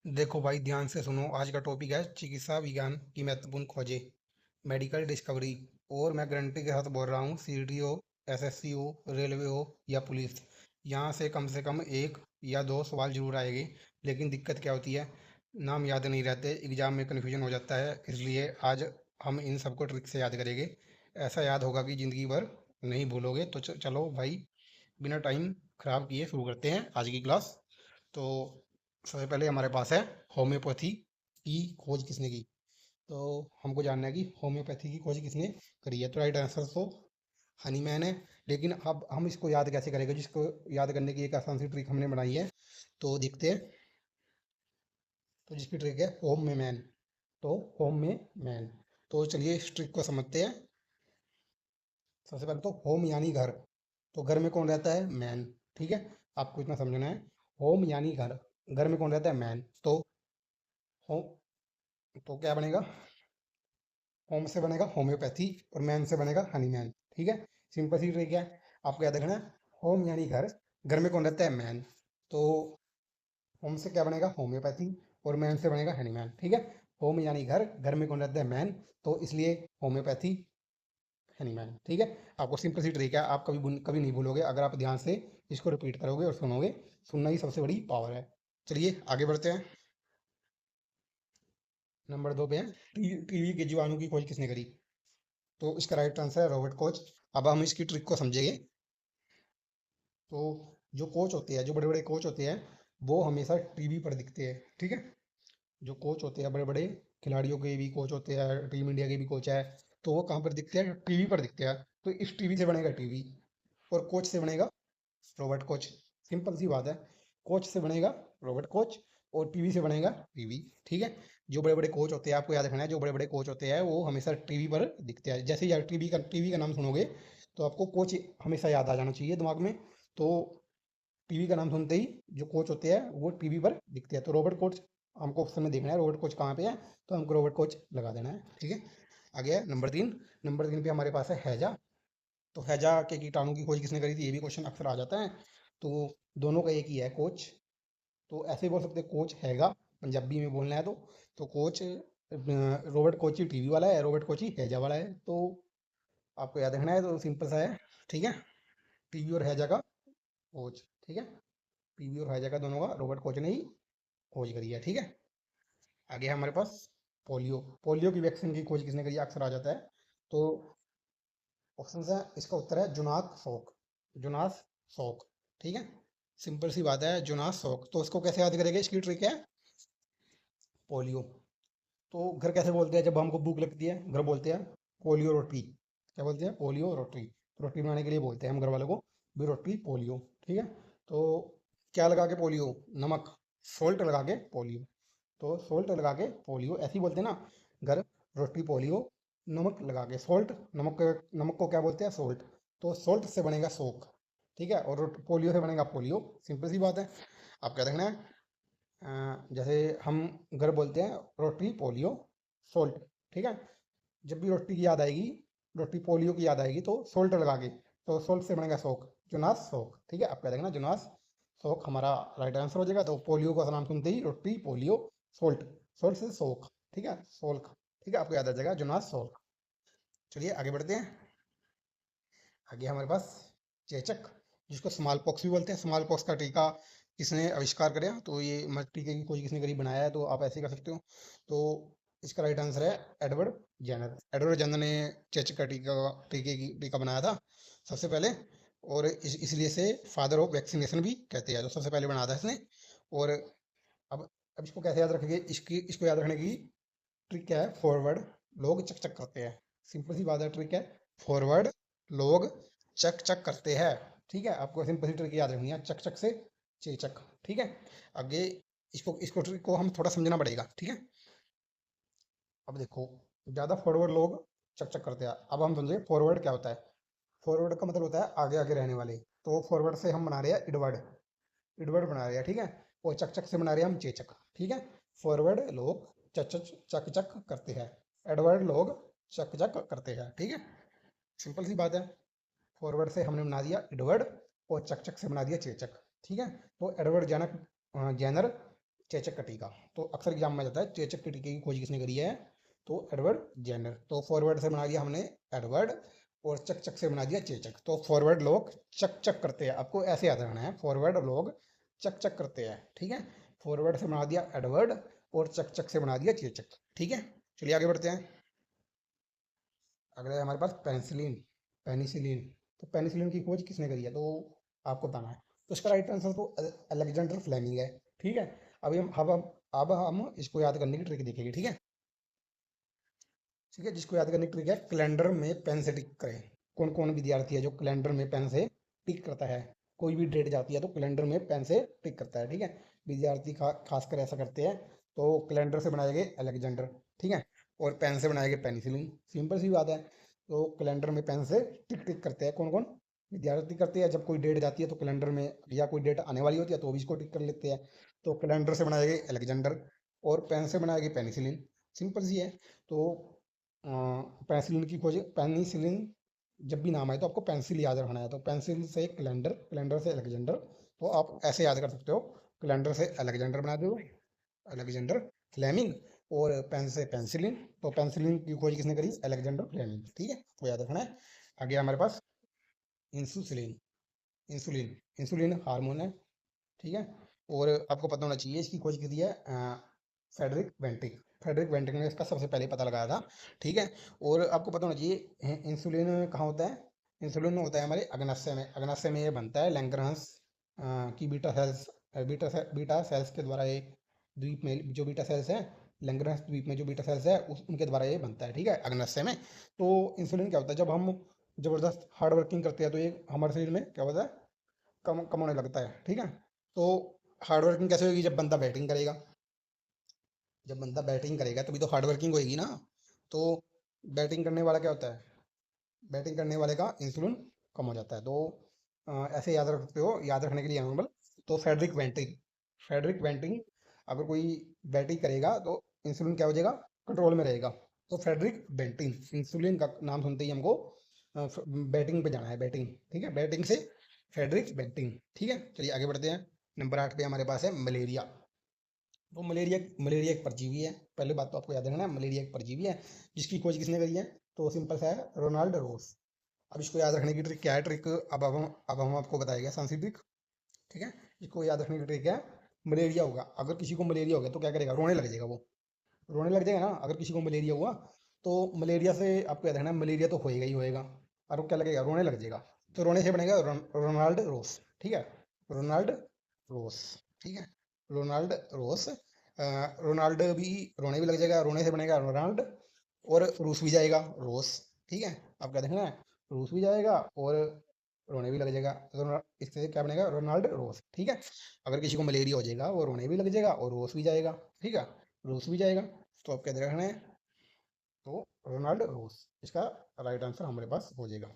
देखो भाई, ध्यान से सुनो। आज का टॉपिक है चिकित्सा विज्ञान की महत्वपूर्ण खोजें, मेडिकल डिस्कवरी। और मैं गारंटी के साथ बोल रहा हूँ, सीडी हो, एसएससी हो, रेलवे हो या पुलिस, यहाँ से कम एक या दो सवाल जरूर आएंगे। लेकिन दिक्कत क्या होती है, नाम याद नहीं रहते, एग्जाम में कन्फ्यूजन हो जाता है। इसलिए आज हम इन सबको ट्रिक से याद करेंगे। ऐसा याद होगा कि ज़िंदगी भर नहीं भूलोगे। तो चलो भाई, बिना टाइम खराब किए शुरू करते हैं आज की क्लास। तो सबसे पहले हमारे पास है होम्योपैथी की खोज किसने की। तो हमको जानना है कि होम्योपैथी की खोज किसने करी है। तो राइट आंसर तो हनीमैन है। लेकिन अब हम इसको याद कैसे करेंगे, जिसको याद करने की एक आसान सी ट्रिक हमने बनाई है। तो देखते हैं। तो जिसकी ट्रिक है होम में मैन। तो होम में मैन। तो चलिए इस ट्रिक को समझते हैं। सबसे पहले तो होम यानी घर। तो घर में कौन रहता है? मैन। ठीक है, आपको इतना समझना है। होम यानी घर, घर में कौन रहता है? मैन। तो होम, तो क्या बनेगा? होम से बनेगा होम्योपैथी और मैन से बनेगा हनीमैन। ठीक है, सिंपल सी ट्रिक है। आपको याद रखना है, होम यानी घर, घर में कौन रहता है? मैन। तो होम से क्या बनेगा? होम्योपैथी। और मैन से बनेगा हनीमैन। ठीक है, होम यानी घर, घर में कौन रहता है? मैन। तो इसलिए होम्योपैथी, हनीमैन। ठीक है, आपको सिंपल सी ट्रिक है, आप कभी नहीं भूलोगे अगर आप ध्यान से इसको रिपीट करोगे और सुनोगे। सुनना ही सबसे बड़ी पावर है। चलिए आगे बढ़ते हैं। नंबर 2 पे है टीवी के जीवाणु की खोज किसने करी। तो इसका राइट आंसर है रॉबर्ट कोच। अब हम इसकी ट्रिक को समझेंगे। तो जो कोच होते हैं, जो बड़े बड़े कोच होते हैं, वो हमेशा टीवी पर दिखते हैं। ठीक है, जो कोच होते हैं बड़े बड़े, खिलाड़ियों के भी कोच होते हैं, टीम इंडिया के भी कोच है, तो वो कहाँ पर दिखते हैं? टीवी पर दिखते हैं। तो इस टीवी से बनेगा टीवी, और कोच से बनेगा रॉबर्ट कोच। सिंपल सी बात है, कोच से बनेगा रॉबर्ट कोच और टीवी से बनेगा टीवी। ठीक है, जो बड़े बड़े कोच होते हैं, आपको याद रखना है, जो बड़े बड़े कोच होते हैं वो हमेशा टीवी पर दिखते हैं। जैसे ही टीवी का नाम सुनोगे तो आपको कोच हमेशा याद आ जाना चाहिए दिमाग में। तो टीवी का नाम सुनते ही जो कोच होते हैं वो टीवी पर दिखते हैं। तो रॉबर्ट कोच हमको ऑप्शन में देखना है, रॉबर्ट कोच कहाँ पे है, तो हमको रॉबर्ट कोच लगा देना है। ठीक है, आगे है नंबर 3। नंबर 3 पे हमारे पास है हैजा। तो हैजा के कीटाणु की खोज किसने करी थी? ये भी क्वेश्चन अक्सर आ जाता है। तो दोनों का एक ही है, कोच। तो ऐसे ही बोल सकते हैं, कोच हैगा, पंजाबी में बोलना है तो कोच रॉबर्ट कोच ही टीवी वाला है, रॉबर्ट कोच ही हैजा वाला है। तो आपको याद रखना है, तो सिंपल सा है। ठीक है, टीवी और हैजा का कोच। ठीक है, टीवी और हैजा का दोनों का रॉबर्ट कोच ने ही खोज करी है। ठीक है, आगे है हमारे पास पोलियो। पोलियो की वैक्सीन की खोज किसने करी? अक्सर आ जाता है। तो ऑप्शन है, इसका उत्तर है जुनास शोक। जुनास शोक। ठीक है, सिंपल सी बात है, जुनास शोक। तो इसको कैसे याद करेंगे? इसकी ट्रिक है पोलियो। तो घर कैसे बोलते हैं जब हमको भूख लगती है? घर बोलते हैं पोलियो रोटी। क्या बोलते हैं? पोलियो रोटी। रोटी बनाने के लिए बोलते हैं हम घर वालों को भी, रोटी पोलियो। ठीक है, तो क्या लगा के पोलियो? नमक, सोल्ट लगा के पोलियो। तो सोल्ट लगा के पोलियो ऐसे ही बोलते हैं ना घर। रोटी पोलियो, नमक लगा के सोल्ट। नमक को क्या बोलते हैं? सोल्ट। तो सोल्ट से बनेगा सोक। ठीक है, और पोलियो से बनेगा पोलियो। सिंपल सी बात है। आप क्या देखना है, जैसे हम घर बोलते हैं रोटी पोलियो सोल्ट। ठीक है, जब भी रोटी की याद आएगी, रोटी पोलियो की याद आएगी, तो सोल्ट लगा के, तो सोल्ट से बनेगा सोक, जुनास सोक। ठीक है, आप क्या देखना, जुनास सोक हमारा राइट आंसर हो जाएगा। तो पोलियो का नाम सुनते ही रोटी पोलियो सोल्ट, सोल्ट से सोक। ठीक है, सोल्क। ठीक है, आपको याद आ जाएगा जुनास सोल्क। चलिए आगे बढ़ते हैं। आगे हमारे पास चेचक, जिसको स्मॉल पॉक्स भी बोलते हैं। स्मॉल पॉक्स का टीका किसने आविष्कार कराया? तो ये टीके की खोज किसने करी, बनाया है? तो आप ऐसे कर सकते हो। तो इसका राइट आंसर है एडवर्ड जेनर। एडवर्ड जेनर ने चेचक का टीका बनाया था सबसे पहले। और इसलिए से फादर ऑफ वैक्सीनेशन भी कहते हैं। तो सबसे पहले बनाया था इसने। और अब अब इसको कैसे याद रखेंगे? इसको याद रखने की ट्रिक क्या है? फॉरवर्ड लोग चक चक करते हैं। सिंपल सी बात है, ट्रिक है फॉरवर्ड लोग चक चक करते हैं। ठीक है, आपको सिंपल सी ट्रिक याद रखनी है, चक चक से चेचक। ठीक है, आगे इसको इसको ट्रिक को हम थोड़ा समझना पड़ेगा। ठीक है, अब देखो, ज्यादा फॉरवर्ड लोग चक चक करते हैं। अब हम समझे फॉरवर्ड क्या होता है। फॉरवर्ड का मतलब होता है आगे आगे रहने वाले। तो फॉरवर्ड से हम बना रहे हैं इडवर्ड, इडवर्ड बना रहे हैं। ठीक है, और चक चक से बना रहे हैं हम चेचक। ठीक है, फॉरवर्ड लोग चक चक चक चक करते हैं, एडवर्ड लोग चक चक करते हैं। ठीक है, सिंपल सी बात है। फॉरवर्ड से हमने बना दिया एडवर्ड और चक चक से बना दिया चेचक। ठीक है, तो एडवर्ड जैनर चेचक का टीका। तो अक्सर एग्जाम में जाता है चेचक के टीके की खोज किसने करी है, तो एडवर्ड जेनर। तो फॉरवर्ड से बना दिया हमने एडवर्ड, और चक चक से बना दिया चेचक। तो फॉरवर्ड लोग चक चक करते हैं, आपको ऐसे याद रखना है, फॉरवर्ड लोग चक चक करते हैं, ठीक है। फॉरवर्ड से बना दिया एडवर्ड, और चक चक से बना दिया चेचक, ठीक है। चलिए आगे बढ़ते हैं। अगला है हमारे पास पेनिसिलिन। पेनिसिलिन, तो पेनिसिलिन की खोज किसने करी है, तो आपको बताना है। तो इसका राइट आंसर तो अलेक्जेंडर फ्लेमिंग है, ठीक है। अभी अब हम इसको याद करने की ट्रिक देखेंगे, ठीक है। ठीक है, जिसको याद करने की ट्रिक है, कैलेंडर में पेन से टिक करें। कौन कौन विद्यार्थी है जो कैलेंडर में पेन से टिक करता है, कोई भी डेट जाती है तो कैलेंडर में पेन से टिक करता है, ठीक है। विद्यार्थी खासकर ऐसा करते हैं। तो कैलेंडर से बनाए गए अलेक्जेंडर, ठीक है, और पेन से बनाए गए पेनिसिलिन, सिंपल सी बात है। तो कैलेंडर में पेन से टिक टिक करते हैं कौन कौन, विद्यार्थी करते हैं। जब कोई डेट जाती है तो कैलेंडर में, या कोई डेट आने वाली होती है तो भी इसको टिक कर लेते हैं। तो कैलेंडर से बनाए गए अलेक्जेंडर, और पेन से बनाए गए पेनिसिलिन, सिंपल सी है। तो पेंसिलिन की खोज, पेनिसिलिन जब भी नाम आए तो आपको पेंसिल याद रखना है। तो पेंसिल से कैलेंडर, कैलेंडर से अलेक्जेंडर, तो आप ऐसे याद कर सकते हो। कैलेंडर से अलेक्जेंडर बना दो, अलेक्जेंडर फ्लेमिंग, और पेन से पेंसिलिन। तो पेंसिलिन की खोज किसने करी, अलेक्जेंडर फ्लेमिंग, ठीक है, वो याद रखना है। आगे हमारे पास इंसुलिन। इंसुलिन, इंसुलिन हार्मोन है, ठीक है। और आपको पता होना चाहिए इसकी खोज की थी है फेडरिक वेंटिक। फेडरिक वेंटिक ने इसका सबसे पहले पता लगाया था, ठीक है। और आपको पता होना चाहिए इंसुलिन कहाँ होता है, इंसुलिन होता है हमारे अग्नाशय में। अग्नाशय में ये बनता है लैंगरहंस की बीटा सेल्स, बीटा सेल्स के द्वारा ये, द्वीप में जो बीटा सेल्स है, लैंगरहंस द्वीप में जो बीटा सेल्स है उनके द्वारा ये बनता है, ठीक है, अग्नाशय में। तो इंसुलिन क्या होता है, जब हम जबरदस्त हार्ड वर्किंग करते हैं तो ये हमारे शरीर में क्या होता है, कम कम होने लगता है, ठीक है। तो हार्ड वर्किंग कैसे होगी, जब बंदा बैटिंग करेगा, जब बंदा बैटिंग करेगा तभी तो हार्ड वर्किंग होगी ना। तो बैटिंग करने वाला क्या होता है, बैटिंग करने वाले का इंसुलिन कम हो जाता है। तो ऐसे याद रख सकते हो, याद रखने के लिए नॉर्मल। तो फेडरिक वेंटिंग, फेडरिक वेंटिंग, अगर कोई बैटिंग करेगा तो इंसुलिन क्या हो जाएगा, कंट्रोल में रहेगा। तो फेडरिक बेंटिंग, इंसुलिन का नाम सुनते ही हमको बैटिंग पे जाना है, बैटिंग, ठीक है, बैटिंग से फेडरिक बेंटिंग, ठीक है। चलिए आगे बढ़ते हैं। नंबर 8 पे हमारे पास है मलेरिया। तो मलेरिया, मलेरिया एक परजीवी है, पहले बात तो आपको याद रखना है, मलेरिया एक परजीवी है, जिसकी खोज किसने करी है, तो सिंपल सा है, रोनाल्ड रोस। अब इसको याद रखने की ट्रिक क्या है, ट्रिक अब हम आपको बताएंगे आसान सी ट्रिक, ठीक है। इसको याद रखने की ट्रिक है, मलेरिया होगा, अगर किसी को मलेरिया हो गया तो क्या करेगा, रोने लग जाएगा वो, रोने लग जाएगा ना अगर किसी को मलेरिया हुआ। तो मलेरिया से आपको याद रखना है, मलेरिया तो होएगा ही होएगा, और वो क्या लगेगा, रोने लग जाएगा। तो रोने से बनेगा रोनाल्ड रोस, ठीक है, रोनाल्ड रोस, ठीक है, रोनाल्ड रोस। रोनाल्ड भी, रोने भी लग जाएगा, रोने से बनेगा रोनाल्ड, और रूस भी जाएगा, रोस, ठीक है। आप क्या देखना है, रूस भी जाएगा और रोने भी लग जाएगा, तो इससे क्या बनेगा, रोनाल्ड रोस, ठीक है। अगर किसी को मलेरिया हो जाएगा वो रोने भी लग जाएगा और रोस भी जाएगा, ठीक है, रूस भी जाएगा। तो आप क्या रखना है, तो रोनाल्ड रोस इसका राइट आंसर हमारे पास हो जाएगा,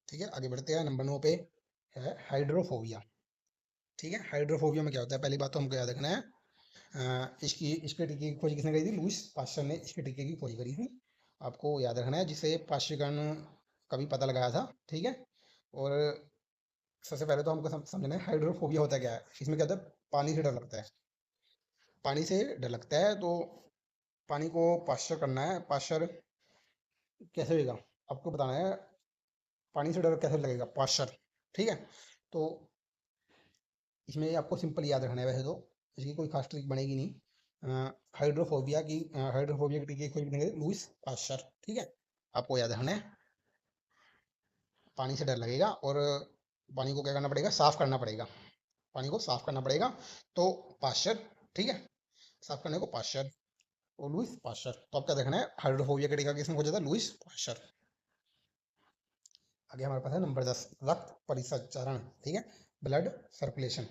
ठीक है। आगे बढ़ते हैं, नंबर 9 पे है हाइड्रोफोबिया, ठीक है। हाइड्रोफोबिया में क्या होता है, पहली बात तो हमको याद रखना है, इसकी इसके टीके की खोज किसने करी थी, लुईस पास्चर ने इसके टीके की खोज करी थी, आपको याद रखना है, जिसे पाश्चरगण का भी पता लगाया था, ठीक है। और सबसे पहले तो हमको समझना है हाइड्रोफोबिया होता क्या है। इसमें क्या होता है, पानी से डर लगता है, पानी से डर लगता है। तो पानी को पाश्चर करना है, पाश्चर कैसे होगा, आपको बताना है, पानी से डर कैसे लगेगा, पाश्चर, ठीक है। तो इसमें आपको सिंपल याद रखना है, वैसे तो इसकी कोई खास ट्रिक बनेगी नहीं। हाइड्रोफोबिया की टीके की खोज करेंगे लुईस पाश्चर, ठीक है, आपको याद रखना है। पानी से डर लगेगा, और पानी को क्या करना पड़ेगा, साफ करना पड़ेगा, पानी को साफ करना पड़ेगा। तो पाश्चर, ठीक है, साफ करने को पाश्चर, और लुईस पाश्चर। तो आपका देखना है हाइड्रोफोबिया का टीका किसने खोजा था, लुईस पाश्चर। आगे हमारे पास है नंबर 10, रक्त परिसंचरण, ठीक है, ब्लड सर्कुलेशन।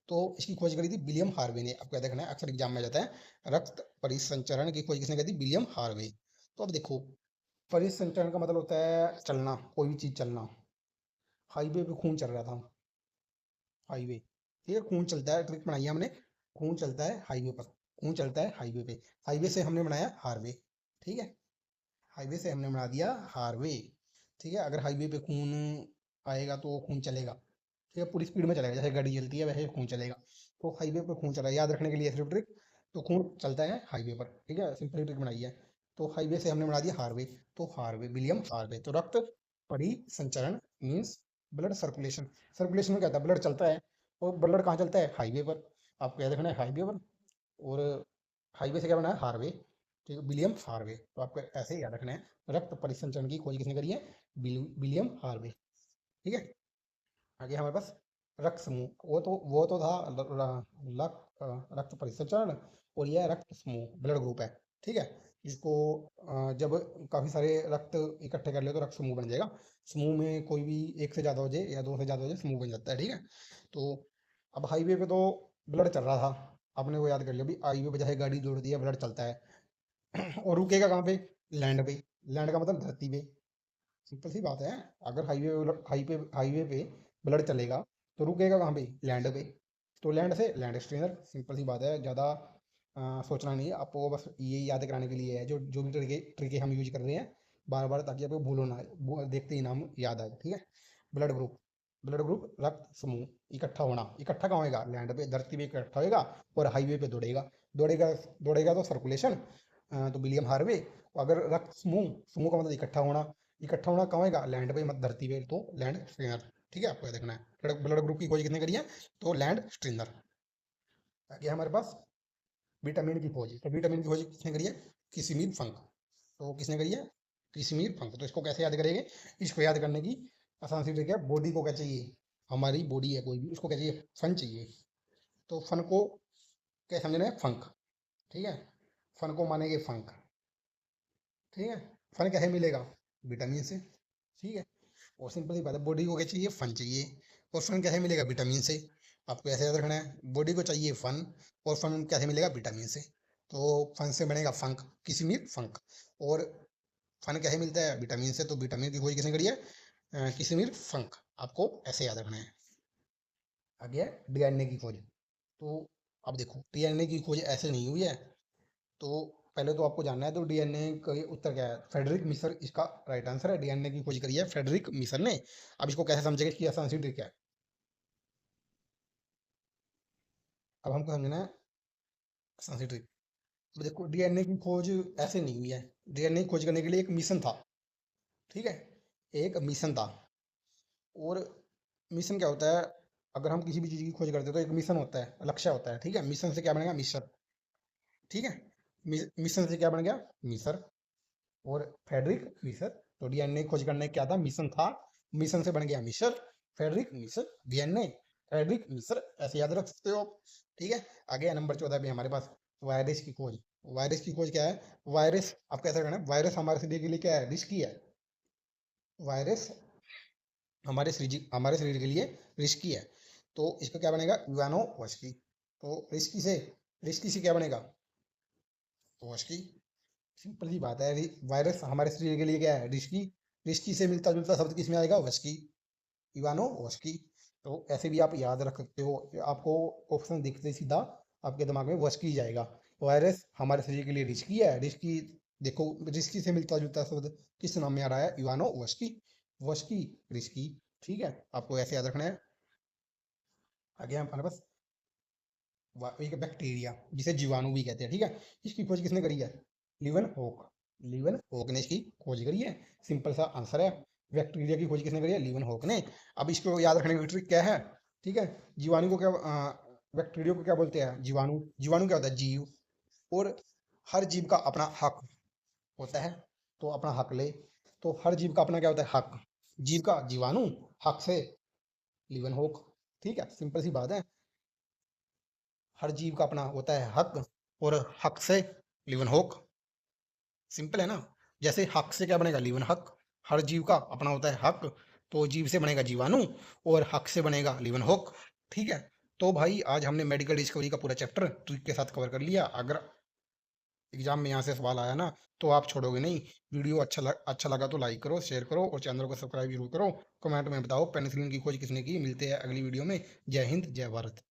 तो इसकी खोज करी थी विलियम हार्वे ने। आपको याद रखना है, अक्सर एग्जाम में जाता है, रक्त परिसंचरण की खोज किसने करी थी, विलियम हार्वे। तो अब देखो, परिसंचरण का मतलब होता है चलना, कोई भी चीज चलना। हाईवे पे खून चल रहा था, हाईवे, ठीक है, खून चलता है, ट्रिक बनाई है हमने, खून चलता है हाईवे पर, खून चलता है हाईवे पे, हाईवे से हमने बनाया हार्वे, ठीक है, हाईवे से हमने बना दिया हार्वे, ठीक है। अगर हाईवे पे खून आएगा तो खून चलेगा, ठीक है, पूरी स्पीड में चलेगा, जैसे गाड़ी चलती है वैसे खून चलेगा। तो हाईवे पर खून चला है, याद रखने के लिए सिर्फ ट्रिक। तो खून चलता है हाईवे पर, ठीक है, सिंपल ट्रिक बनाई है। तो हाईवे से हमने बना दिया हार्वे। तो हार्वे, विलियम हार्वे। तो रक्त परिसंचरण मीन्स ब्लड सर्कुलेशन। सर्कुलेशन में क्या होता है, ब्लड चलता है, और ब्लड कहाँ चलता है, हाईवे पर। आपको याद रखना है हाईवे पर, और हाईवे से क्या बना है, हार्वे। ठीक है, विलियम हार्वे। तो आपको ऐसे ही याद रखना है, रक्त परिसंचरण की खोज किसने करी है, विलियम हार्वे। ठीक है। आगे हमारे पास रक्त समूह, वो तो था रक्त परिसंचरण, और यह रक्त समूह ब्लड ग्रुप है। ठीक है। इसको जब काफी सारे रक्त इकट्ठे कर ले तो रक्त समूह बन जाएगा। समूह में कोई भी एक से ज्यादा हो जाए या दो से ज्यादा हो जाए, समूह बन जाता है। ठीक है। तो अब हाईवे पे तो ब्लड चल रहा था, आपने वो याद कर लिया, अभी हाईवे पे चाहे गाड़ी जोड़ दी है, ब्लड चलता है। और रुकेगा कहाँ पे, लैंड पे। लैंड का मतलब धरती पे। सिंपल सी बात है। अगर हाईवे पे ब्लड चलेगा तो रुकेगा कहाँ पे, लैंड पे। तो लैंड से लैंड स्ट्रेनर, सिंपल सी बात है, ज़्यादा सोचना नहीं है आपको, बस ये याद कराने के लिए है, जो भी ट्रिके हम यूज कर रहे हैं बार बार, ताकि आपको भूलो ना, देखते ही नाम याद आए। ठीक है। ब्लड ग्रुप, ब्लड ग्रुप रक्त समूह इकट्ठा होना, इकट्ठा कहाँ होएगा, लैंड पे, धरती पे इकट्ठा होएगा, और हाईवे पे दौड़ेगा। दौड़ेगा, दौड़ेगा तो सर्कुलेशन, तो विलियम हार्वे। अगर रक्त समूह, समूह का मतलब इकट्ठा होना, इकट्ठा होना कहाँ होएगा, लैंड पे, मत धरती पे, तो लैंड स्ट्रेनर। ठीक है, आपको ये देखना है। ब्लड ग्रुप की खोज किसने करी है, तो लैंड स्ट्रेनर। आगे हमारे पास विटामिन की खोज। तो विटामिन की खोज किसने करी है, किसिमीर फंक। तो किसने करी है, किसिमीर फंक। तो इसको कैसे याद करेंगे, इसको याद करने की आसान सी ट्रिक है, बॉडी को क्या चाहिए, हमारी बॉडी है कोई भी, उसको क्या चाहिए, फन चाहिए। तो फन को क्या समझना है, फंक। ठीक है। फन को मानेंगे फंक। ठीक है। फन कैसे मिलेगा, विटामिन से। ठीक है। और सिंपल सी बात है, बॉडी को क्या चाहिए, फन चाहिए। और फन कैसे मिलेगा, विटामिन से। आपको ऐसे याद रखना है, बॉडी को चाहिए फन, और फन कैसे मिलेगा, विटामिन से। तो फन से बनेगा फंक, किसी में फंक। और फन कैसे मिलता है, विटामिन से। तो विटामिन की खोज किसने करी है, किसी में फंक। आपको ऐसे याद रखना है। आगे है डीएनए की खोज। तो अब देखो, डीएनए की खोज ऐसे नहीं हुई है। तो पहले तो आपको जानना है, तो डीएनए का ये उत्तर क्या है, फ्रेडरिक मिसर इसका राइट आंसर है। डीएनए की खोज करी है फ्रेडरिक मिसर ने। अब इसको कैसे समझेंगे, इसकी आसान सी ट्रिक क्या है। अब हमको समझना है आसान सी ट्रिक। अब देखो, डीएनए की खोज ऐसे नहीं हुई है। डीएनए की खोज करने के लिए एक मिशन था। ठीक है। एक मिशन था। और मिशन क्या होता है, अगर हम किसी भी चीज़ की खोज करते हैं तो एक मिशन होता है, लक्ष्य होता है। ठीक है। मिशन से क्या बनेगा, मिशन। ठीक है। मिशन से क्या बन गया, मिसर। और फेडरिक मिसर। तो डीएनए खोज करने क्या था, मिशन था। मिशन से बन गया मिसर। फेडरिक मिसर, डीएनए, फेडरिक मिसर, ऐसे याद रख सकते हो आप। ठीक है। आगे नंबर 14 पे हमारे पास वायरस की खोज। वायरस की खोज क्या है, वायरस आपको ऐसा करना है, वायरस हमारे शरीर के लिए क्या है, रिस्की है। वायरस हमारे शरीर के लिए रिस्की है। तो इसका क्या बनेगा, इवानो वस्की। तो रिस्की से क्या बनेगा, वस्की। सिंपल सी बात है, वायरस हमारे शरीर के लिए क्या है, रिस्की। रिस्की से मिलता जुलता शब्द किसमें आएगा, वस्की, इवानो वस्की। तो ऐसे भी आप याद रख सकते हो, आपको ऑप्शन दिखते ही सीधा आपके दिमाग में वस्की जाएगा। वायरस हमारे शरीर के लिए रिस्की है, रिस्की। देखो, रिस्की से मिलता जुलता शब्द किस नाम में आ रहा है, इवानो वस्की। वस्की, रिस्की। ठीक है, आपको ऐसे याद रखना है। आगे हमारे पास एक बैक्टीरिया, जिसे जीवाणु भी कहते हैं। ठीक है। इसकी खोज किसने करी है, लिवन होक। लिवन होक ने इसकी खोज करी है। सिंपल सा आंसर है। बैक्टीरिया की खोज किसने करी है, लिवन होक ने। अब इसको याद रखने की ट्रिक क्या है। ठीक है। जीवाणु को क्या बैक्टीरिया को क्या बोलते हैं, जीवाणु। जीवाणु क्या होता है, जीव। और हर जीव का अपना हक होता है, तो अपना हक ले। तो हर जीव का अपना क्या होता है, हक। जीव का जीवाणु, हक से लिवन होक। ठीक है, सिंपल सी बात है। हर जीव का अपना होता है हक, और हक से लिवन होक। सिंपल है ना। जैसे हक से क्या बनेगा, लिवन हक। हर जीव का अपना होता है हक, तो जीव से बनेगा जीवाणु, और हक से बनेगा लिवन होक। ठीक है। तो भाई आज हमने मेडिकल डिस्कवरी का पूरा चैप्टर ट्रिक के साथ कवर कर लिया। अगर एग्जाम में यहाँ से सवाल आया ना, तो आप छोड़ोगे नहीं। वीडियो अच्छा लगा तो लाइक करो, शेयर करो, और चैनल को सब्सक्राइब जरूर करो। कमेंट में बताओ पेनिसिलिन की खोज किसने की। मिलते हैं अगली वीडियो में। जय हिंद, जय भारत।